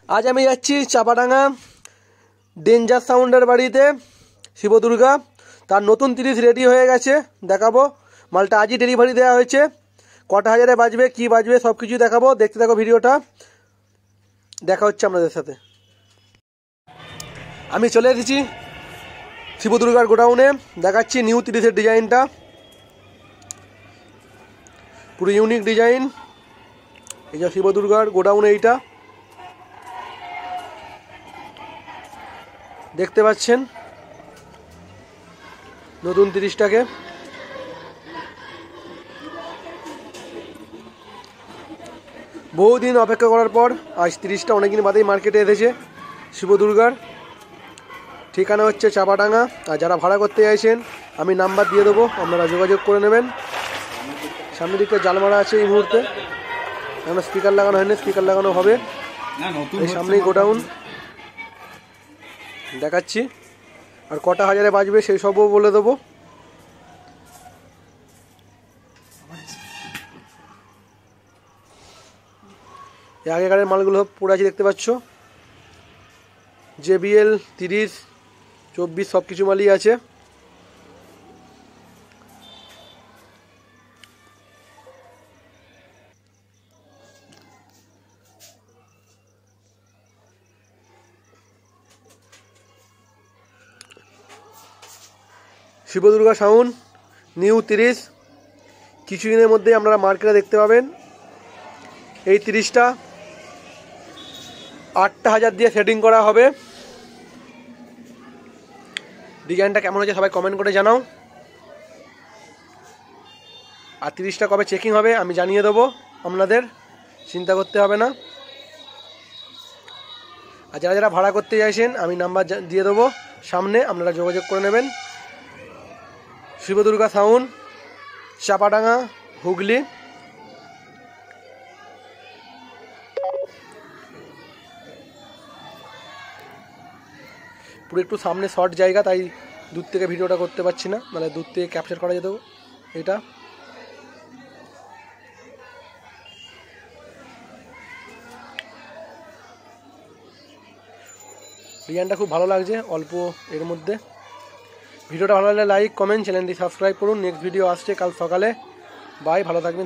আজ আমি যাচ্ছি চাপাডাঙ্গা ডেঞ্জার সাউন্ডের বাড়িতে শিবদুর্গা। তার নতুন 30 রেডি হয়ে গেছে, দেখাবো। মালটা আজই ডেলিভারি দেওয়া হয়েছে। কটা হাজারে বাজবে, কি বাজবে, সব কিছু দেখাবো। দেখতে থাকো ভিডিওটা, দেখা হচ্ছে আপনাদের সাথে। আমি চলে এসেছি শিবদুর্গার গোডাউনে, দেখাচ্ছি নিউ 30-এর ডিজাইনটা। পুরো ইউনিক ডিজাইন। এই যে শিবদুর্গার গোডাউন, এইটা দেখতে পাচ্ছেন নতুন 30টাকে। বহুদিন অপেক্ষা করার পর আজ 30টা অনেকদিন বাদেই মার্কেটে এসেছে শিবদুর্গার। ঠিকানা হচ্ছে চাপাডাঙ্গা। আর যারা ভাড়া করতে চাইছেন আমি নাম্বার দিয়ে দেবো, আপনারা যোগাযোগ করে নেবেন। সামনের দিকটা জাল মারা আছে এই মুহূর্তে, এখন স্পিকার লাগানো হয়নি, স্পিকার লাগানো হবে। এই সামনেই গোডাউন দেখাচ্ছি। আর কটা হাজারে বাজবে সেই সবও বলে দেবো। এই আগেকারের মালগুলো পড়ে আছে, দেখতে পাচ্ছ। JBL 30, 24 সব কিছু মালই আছে। শিবদুর্গা সাউন্ড নিউ 30 কিছুদিনের মধ্যেই আপনারা মার্কেটে দেখতে পাবেন। এই 30টা 8টা হাজার দিয়ে সেটিং করা হবে। ডিজাইনটা কেমন হয়েছে সবাই কমেন্ট করে জানাও। আর 30টা কবে চেকিং হবে আমি জানিয়ে দেবো, আপনাদের চিন্তা করতে হবে না। আর যারা যারা ভাড়া করতে চাইছেন আমি নাম্বার দিয়ে দেবো সামনে, আপনারা যোগাযোগ করে নেবেন। শিবদুর্গা সাউন্ড, চাপাডাঙ্গা, হুগলি। পুরো একটু সামনে শর্ট জায়গা, তাই দূর থেকে ভিডিওটা করতে পারছি না, মানে দূর থেকে ক্যাপচার করা যেত এটা। ডিজাইনটা খুব ভালো লাগছে অল্প এর মধ্যে। ভিডিওটা ভালো লাগলে লাইক, কমেন্ট, চ্যানেলটি সাবস্ক্রাইব করুন। নেক্সট ভিডিও আসছে কাল সকালে। বাই, ভালো থাকবেন।